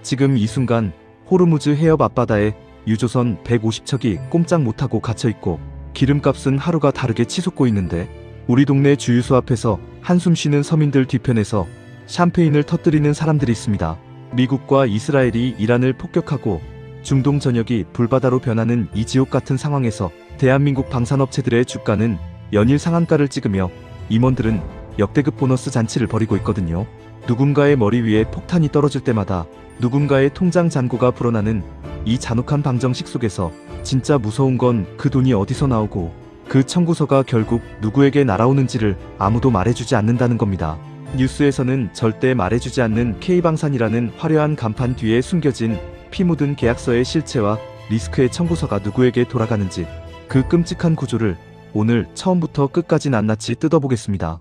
지금 이 순간 호르무즈 해협 앞바다에 유조선 150척이 꼼짝 못하고 갇혀있고 기름값은 하루가 다르게 치솟고 있는데 우리 동네 주유소 앞에서 한숨 쉬는 서민들 뒤편에서 샴페인을 터뜨리는 사람들이 있습니다. 미국과 이스라엘이 이란을 폭격하고 중동 전역이 불바다로 변하는 이 지옥 같은 상황에서 대한민국 방산업체들의 주가는 연일 상한가를 찍으며 임원들은 역대급 보너스 잔치를 벌이고 있거든요. 누군가의 머리 위에 폭탄이 떨어질 때마다 누군가의 통장 잔고가 불어나는 이 잔혹한 방정식 속에서 진짜 무서운 건 그 돈이 어디서 나오고 그 청구서가 결국 누구에게 날아오는지를 아무도 말해주지 않는다는 겁니다. 뉴스에서는 절대 말해주지 않는 K방산이라는 화려한 간판 뒤에 숨겨진 피 묻은 계약서의 실체와 리스크의 청구서가 누구에게 돌아가는지 그 끔찍한 구조를 오늘 처음부터 끝까지 낱낱이 뜯어보겠습니다.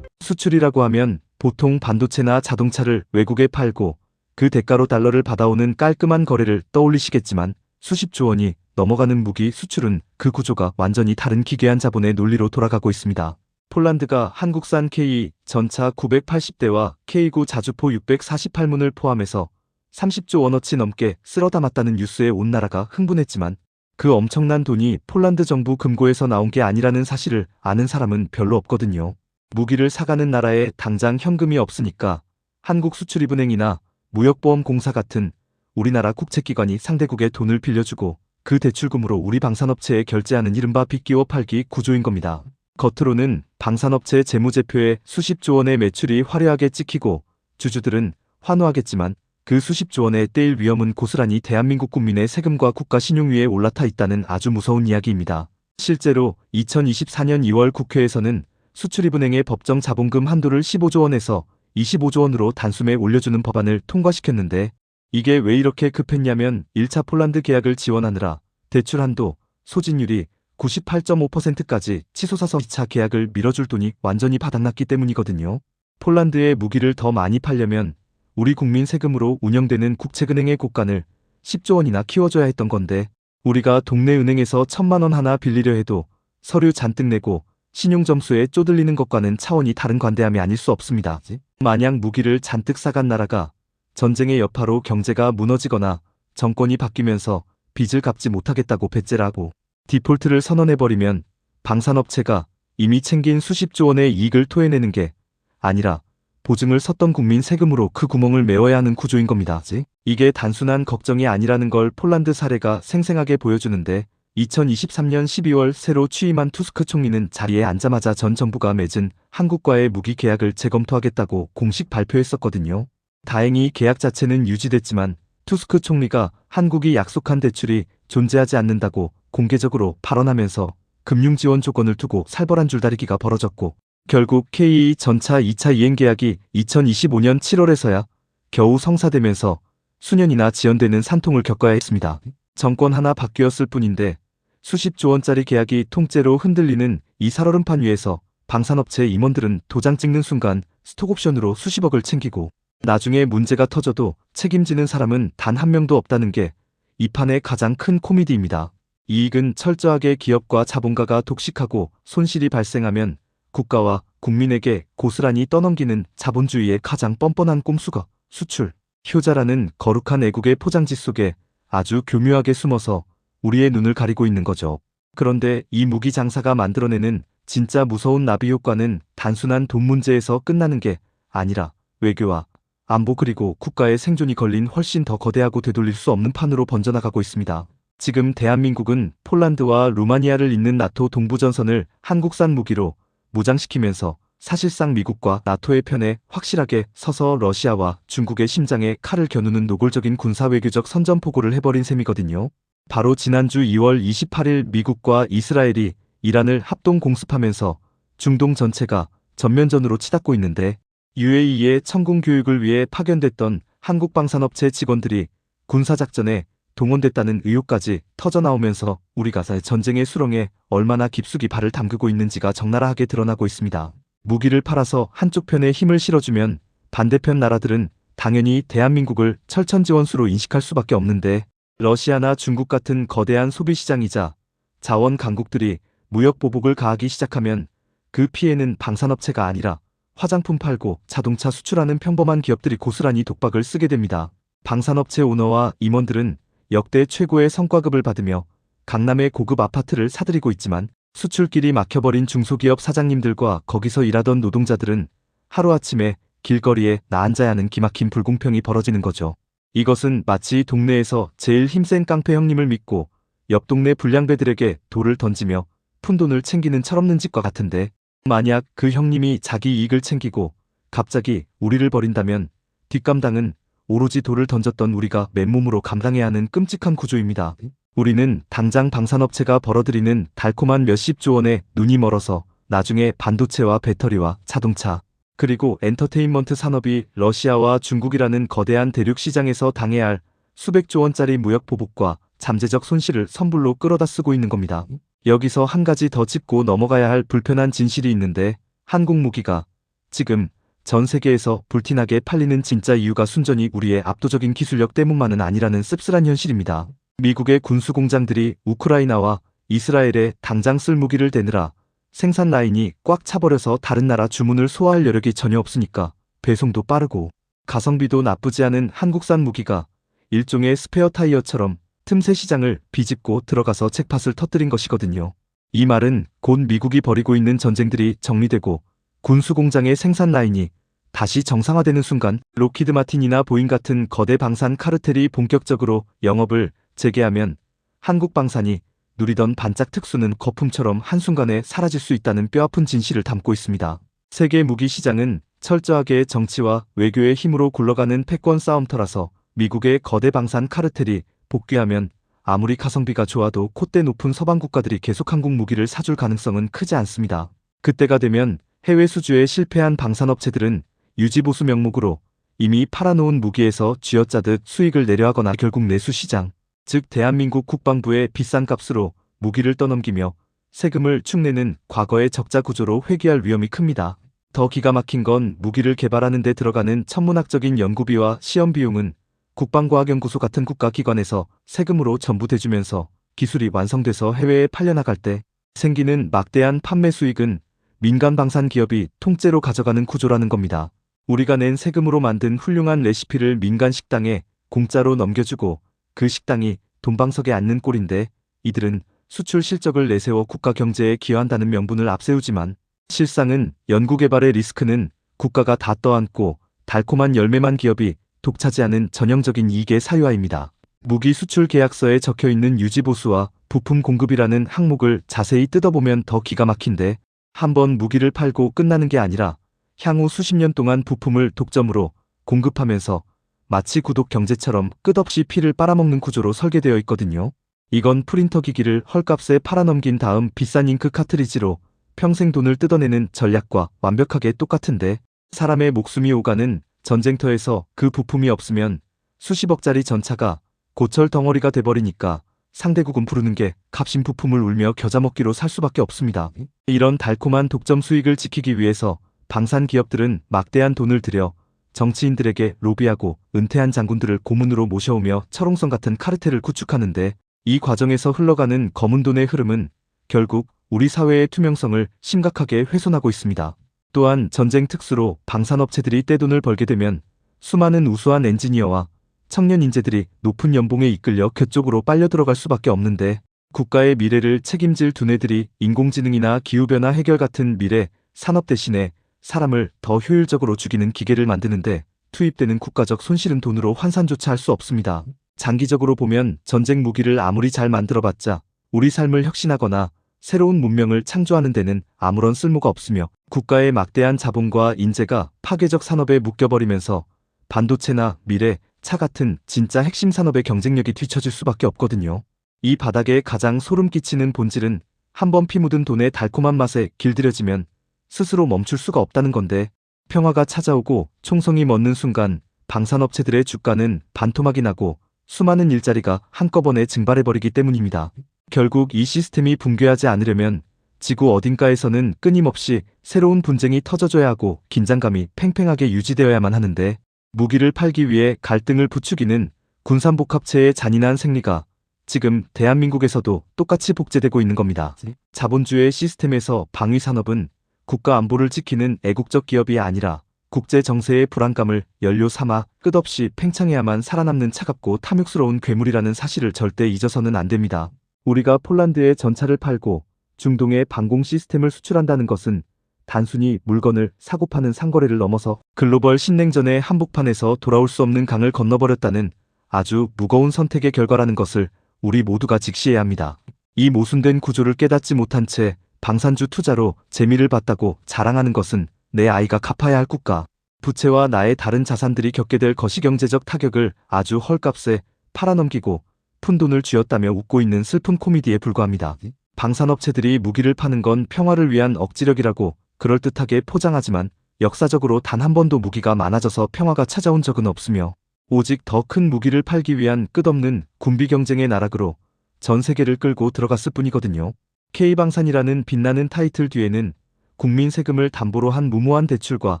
수출이라고 하면 보통 반도체나 자동차를 외국에 팔고 그 대가로 달러를 받아오는 깔끔한 거래를 떠올리시겠지만 수십조 원이 넘어가는 무기 수출은 그 구조가 완전히 다른 기괴한 자본의 논리로 돌아가고 있습니다. 폴란드가 한국산 K 전차 980대와 K9 자주포 648문을 포함해서 30조 원어치 넘게 쓸어 담았다는 뉴스에 온 나라가 흥분했지만 그 엄청난 돈이 폴란드 정부 금고에서 나온 게 아니라는 사실을 아는 사람은 별로 없거든요. 무기를 사가는 나라에 당장 현금이 없으니까 한국수출입은행이나 무역보험공사 같은 우리나라 국책기관이 상대국에 돈을 빌려주고 그 대출금으로 우리 방산업체에 결제하는 이른바 빚기워 팔기 구조인 겁니다. 겉으로는 방산업체 재무제표에 수십조 원의 매출이 화려하게 찍히고 주주들은 환호하겠지만 그 수십조 원의 떼일 위험은 고스란히 대한민국 국민의 세금과 국가 신용 위에 올라타 있다는 아주 무서운 이야기입니다. 실제로 2024년 2월 국회에서는 수출입은행의 법정 자본금 한도를 15조 원에서 25조 원으로 단숨에 올려주는 법안을 통과시켰는데 이게 왜 이렇게 급했냐면 1차 폴란드 계약을 지원하느라 대출 한도, 소진율이 98.5%까지 치솟아서 2차 계약을 밀어줄 돈이 완전히 바닥났기 때문이거든요. 폴란드에 무기를 더 많이 팔려면 우리 국민 세금으로 운영되는 국책은행의 곳간을 10조 원이나 키워줘야 했던 건데 우리가 동네 은행에서 1,000만 원 하나 빌리려 해도 서류 잔뜩 내고 신용점수에 쪼들리는 것과는 차원이 다른 관대함이 아닐 수 없습니다. 만약 무기를 잔뜩 사간 나라가 전쟁의 여파로 경제가 무너지거나 정권이 바뀌면서 빚을 갚지 못하겠다고 배째라고 디폴트를 선언해버리면 방산업체가 이미 챙긴 수십조 원의 이익을 토해내는 게 아니라 보증을 섰던 국민 세금으로 그 구멍을 메워야 하는 구조인 겁니다. 이게 단순한 걱정이 아니라는 걸 폴란드 사례가 생생하게 보여주는데 2023년 12월 새로 취임한 투스크 총리는 자리에 앉자마자 전 정부가 맺은 한국과의 무기 계약을 재검토하겠다고 공식 발표했었거든요. 다행히 계약 자체는 유지됐지만 투스크 총리가 한국이 약속한 대출이 존재하지 않는다고 공개적으로 발언하면서 금융지원 조건을 두고 살벌한 줄다리기가 벌어졌고 결국 K 전차 2차 이행 계약이 2025년 7월에서야 겨우 성사되면서 수년이나 지연되는 산통을 겪어야 했습니다. 정권 하나 바뀌었을 뿐인데 수십조 원짜리 계약이 통째로 흔들리는 이 살얼음판 위에서 방산업체 임원들은 도장 찍는 순간 스톡옵션으로 수십억을 챙기고 나중에 문제가 터져도 책임지는 사람은 단 한 명도 없다는 게 이 판의 가장 큰 코미디입니다. 이익은 철저하게 기업과 자본가가 독식하고 손실이 발생하면 국가와 국민에게 고스란히 떠넘기는 자본주의의 가장 뻔뻔한 꼼수가 수출, 효자라는 거룩한 애국의 포장지 속에 아주 교묘하게 숨어서 우리의 눈을 가리고 있는 거죠. 그런데 이 무기 장사가 만들어내는 진짜 무서운 나비 효과는 단순한 돈 문제에서 끝나는 게 아니라 외교와 안보 그리고 국가의 생존이 걸린 훨씬 더 거대하고 되돌릴 수 없는 판으로 번져나가고 있습니다. 지금 대한민국은 폴란드와 루마니아를 잇는 나토 동부전선을 한국산 무기로 무장시키면서 사실상 미국과 나토의 편에 확실하게 서서 러시아와 중국의 심장에 칼을 겨누는 노골적인 군사외교적 선전포고를 해버린 셈이거든요. 바로 지난주 2월 28일 미국과 이스라엘이 이란을 합동공습하면서 중동 전체가 전면전으로 치닫고 있는데 UAE의 천군 교육을 위해 파견됐던 한국 방산업체 직원들이 군사작전에 동원됐다는 의혹까지 터져나오면서 우리가 전쟁의 수렁에 얼마나 깊숙이 발을 담그고 있는지가 적나라하게 드러나고 있습니다. 무기를 팔아서 한쪽 편에 힘을 실어주면 반대편 나라들은 당연히 대한민국을 철천지원수로 인식할 수밖에 없는데 러시아나 중국 같은 거대한 소비시장이자 자원 강국들이 무역 보복을 가하기 시작하면 그 피해는 방산업체가 아니라 화장품 팔고 자동차 수출하는 평범한 기업들이 고스란히 독박을 쓰게 됩니다. 방산업체 오너와 임원들은 역대 최고의 성과급을 받으며 강남의 고급 아파트를 사들이고 있지만 수출길이 막혀버린 중소기업 사장님들과 거기서 일하던 노동자들은 하루아침에 길거리에 나앉아야 하는 기막힌 불공평이 벌어지는 거죠. 이것은 마치 동네에서 제일 힘센 깡패 형님을 믿고 옆 동네 불량배들에게 돌을 던지며 푼돈을 챙기는 철없는 짓과 같은데, 만약 그 형님이 자기 이익을 챙기고 갑자기 우리를 버린다면 뒷감당은 오로지 돌을 던졌던 우리가 맨몸으로 감당해야 하는 끔찍한 구조입니다. 우리는 당장 방산업체가 벌어들이는 달콤한 몇십조 원에 눈이 멀어서 나중에 반도체와 배터리와 자동차, 그리고 엔터테인먼트 산업이 러시아와 중국이라는 거대한 대륙 시장에서 당해야 할 수백조 원짜리 무역 보복과 잠재적 손실을 선불로 끌어다 쓰고 있는 겁니다. 여기서 한 가지 더 짚고 넘어가야 할 불편한 진실이 있는데, 한국 무기가 지금 전 세계에서 불티나게 팔리는 진짜 이유가 순전히 우리의 압도적인 기술력 때문만은 아니라는 씁쓸한 현실입니다. 미국의 군수 공장들이 우크라이나와 이스라엘에 당장 쓸 무기를 대느라 생산 라인이 꽉 차버려서 다른 나라 주문을 소화할 여력이 전혀 없으니까 배송도 빠르고 가성비도 나쁘지 않은 한국산 무기가 일종의 스페어 타이어처럼 틈새 시장을 비집고 들어가서 잭팟을 터뜨린 것이거든요. 이 말은 곧 미국이 벌이고 있는 전쟁들이 정리되고 군수 공장의 생산 라인이 다시 정상화되는 순간 로키드 마틴이나 보잉 같은 거대 방산 카르텔이 본격적으로 영업을 재개하면 한국 방산이 누리던 반짝 특수는 거품처럼 한순간에 사라질 수 있다는 뼈아픈 진실을 담고 있습니다. 세계 무기 시장은 철저하게 정치와 외교의 힘으로 굴러가는 패권 싸움터라서 미국의 거대 방산 카르텔이 복귀하면 아무리 가성비가 좋아도 콧대 높은 서방 국가들이 계속 한국 무기를 사줄 가능성은 크지 않습니다. 그때가 되면 해외 수주에 실패한 방산업체들은 유지보수 명목으로 이미 팔아놓은 무기에서 쥐어짜듯 수익을 내려하거나 결국 내수시장, 즉 대한민국 국방부에 비싼 값으로 무기를 떠넘기며 세금을 축내는 과거의 적자 구조로 회귀할 위험이 큽니다. 더 기가 막힌 건 무기를 개발하는 데 들어가는 천문학적인 연구비와 시험 비용은 국방과학연구소 같은 국가기관에서 세금으로 전부 대주면서 기술이 완성돼서 해외에 팔려나갈 때 생기는 막대한 판매 수익은 민간 방산 기업이 통째로 가져가는 구조라는 겁니다. 우리가 낸 세금으로 만든 훌륭한 레시피를 민간 식당에 공짜로 넘겨주고 그 식당이 돈방석에 앉는 꼴인데, 이들은 수출 실적을 내세워 국가 경제에 기여한다는 명분을 앞세우지만 실상은 연구개발의 리스크는 국가가 다 떠안고 달콤한 열매만 기업이 독차지하는 전형적인 이익의 사유화입니다. 무기 수출 계약서에 적혀있는 유지보수와 부품 공급이라는 항목을 자세히 뜯어보면 더 기가 막힌데, 한번 무기를 팔고 끝나는 게 아니라 향후 수십 년 동안 부품을 독점으로 공급하면서 마치 구독 경제처럼 끝없이 피를 빨아먹는 구조로 설계되어 있거든요. 이건 프린터 기기를 헐값에 팔아넘긴 다음 비싼 잉크 카트리지로 평생 돈을 뜯어내는 전략과 완벽하게 똑같은데, 사람의 목숨이 오가는 전쟁터에서 그 부품이 없으면 수십억짜리 전차가 고철 덩어리가 돼버리니까 상대국은 부르는 게 값진 부품을 울며 겨자먹기로 살 수밖에 없습니다. 이런 달콤한 독점 수익을 지키기 위해서 방산 기업들은 막대한 돈을 들여 정치인들에게 로비하고 은퇴한 장군들을 고문으로 모셔오며 철옹성 같은 카르텔을 구축하는데, 이 과정에서 흘러가는 검은 돈의 흐름은 결국 우리 사회의 투명성을 심각하게 훼손하고 있습니다. 또한 전쟁 특수로 방산업체들이 떼돈을 벌게 되면 수많은 우수한 엔지니어와 청년 인재들이 높은 연봉에 이끌려 그쪽으로 빨려 들어갈 수밖에 없는데, 국가의 미래를 책임질 두뇌들이 인공지능이나 기후변화 해결 같은 미래 산업 대신에 사람을 더 효율적으로 죽이는 기계를 만드는데 투입되는 국가적 손실은 돈으로 환산조차 할 수 없습니다. 장기적으로 보면 전쟁 무기를 아무리 잘 만들어봤자 우리 삶을 혁신하거나 새로운 문명을 창조하는 데는 아무런 쓸모가 없으며, 국가의 막대한 자본과 인재가 파괴적 산업에 묶여버리면서 반도체나 미래, 차 같은 진짜 핵심 산업의 경쟁력이 뒤처질 수밖에 없거든요. 이 바닥에 가장 소름 끼치는 본질은 한번 피 묻은 돈의 달콤한 맛에 길들여지면 스스로 멈출 수가 없다는 건데, 평화가 찾아오고 총성이 멎는 순간 방산업체들의 주가는 반토막이 나고 수많은 일자리가 한꺼번에 증발해버리기 때문입니다. 결국 이 시스템이 붕괴하지 않으려면 지구 어딘가에서는 끊임없이 새로운 분쟁이 터져줘야 하고 긴장감이 팽팽하게 유지되어야만 하는데, 무기를 팔기 위해 갈등을 부추기는 군산복합체의 잔인한 생리가 지금 대한민국에서도 똑같이 복제되고 있는 겁니다. 자본주의 시스템에서 방위산업은 국가 안보를 지키는 애국적 기업이 아니라 국제 정세의 불안감을 연료 삼아 끝없이 팽창해야만 살아남는 차갑고 탐욕스러운 괴물이라는 사실을 절대 잊어서는 안 됩니다. 우리가 폴란드에 전차를 팔고 중동에 방공 시스템을 수출한다는 것은 단순히 물건을 사고 파는 상거래를 넘어서 글로벌 신냉전의 한복판에서 돌아올 수 없는 강을 건너버렸다는 아주 무거운 선택의 결과라는 것을 우리 모두가 직시해야 합니다. 이 모순된 구조를 깨닫지 못한 채 방산주 투자로 재미를 봤다고 자랑하는 것은 내 아이가 갚아야 할 국가, 부채와 나의 다른 자산들이 겪게 될 거시경제적 타격을 아주 헐값에 팔아넘기고 푼돈을 쥐었다며 웃고 있는 슬픈 코미디에 불과합니다. 방산업체들이 무기를 파는 건 평화를 위한 억지력이라고 그럴듯하게 포장하지만 역사적으로 단 한 번도 무기가 많아져서 평화가 찾아온 적은 없으며 오직 더 큰 무기를 팔기 위한 끝없는 군비 경쟁의 나락으로 전 세계를 끌고 들어갔을 뿐이거든요. K방산이라는 빛나는 타이틀 뒤에는 국민 세금을 담보로 한 무모한 대출과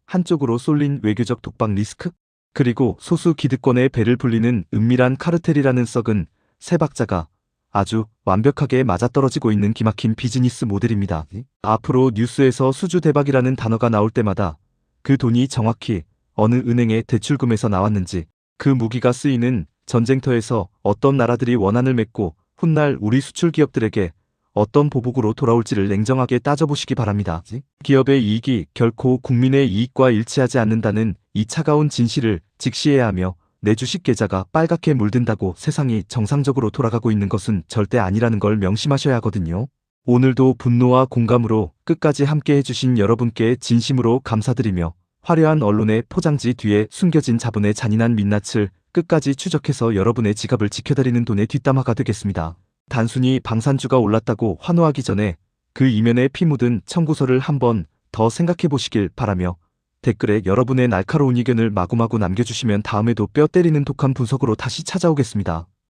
한쪽으로 쏠린 외교적 독박 리스크, 그리고 소수 기득권의 배를 불리는 은밀한 카르텔이라는 썩은 세 박자가 아주 완벽하게 맞아떨어지고 있는 기막힌 비즈니스 모델입니다. 앞으로 뉴스에서 수주 대박이라는 단어가 나올 때마다 그 돈이 정확히 어느 은행의 대출금에서 나왔는지, 그 무기가 쓰이는 전쟁터에서 어떤 나라들이 원한을 맺고 훗날 우리 수출 기업들에게 어떤 보복으로 돌아올지를 냉정하게 따져보시기 바랍니다. 기업의 이익이 결코 국민의 이익과 일치하지 않는다는 이 차가운 진실을 직시해야 하며 내 주식 계좌가 빨갛게 물든다고 세상이 정상적으로 돌아가고 있는 것은 절대 아니라는 걸 명심하셔야 하거든요. 오늘도 분노와 공감으로 끝까지 함께 해주신 여러분께 진심으로 감사드리며 화려한 언론의 포장지 뒤에 숨겨진 자본의 잔인한 민낯을 끝까지 추적해서 여러분의 지갑을 지켜드리는 돈의 뒷담화가 되겠습니다. 단순히 방산주가 올랐다고 환호하기 전에 그 이면에 피 묻은 청구서를 한번 더 생각해 보시길 바라며 댓글에 여러분의 날카로운 의견을 마구마구 남겨주시면 다음에도 뼈 때리는 독한 분석으로 다시 찾아오겠습니다.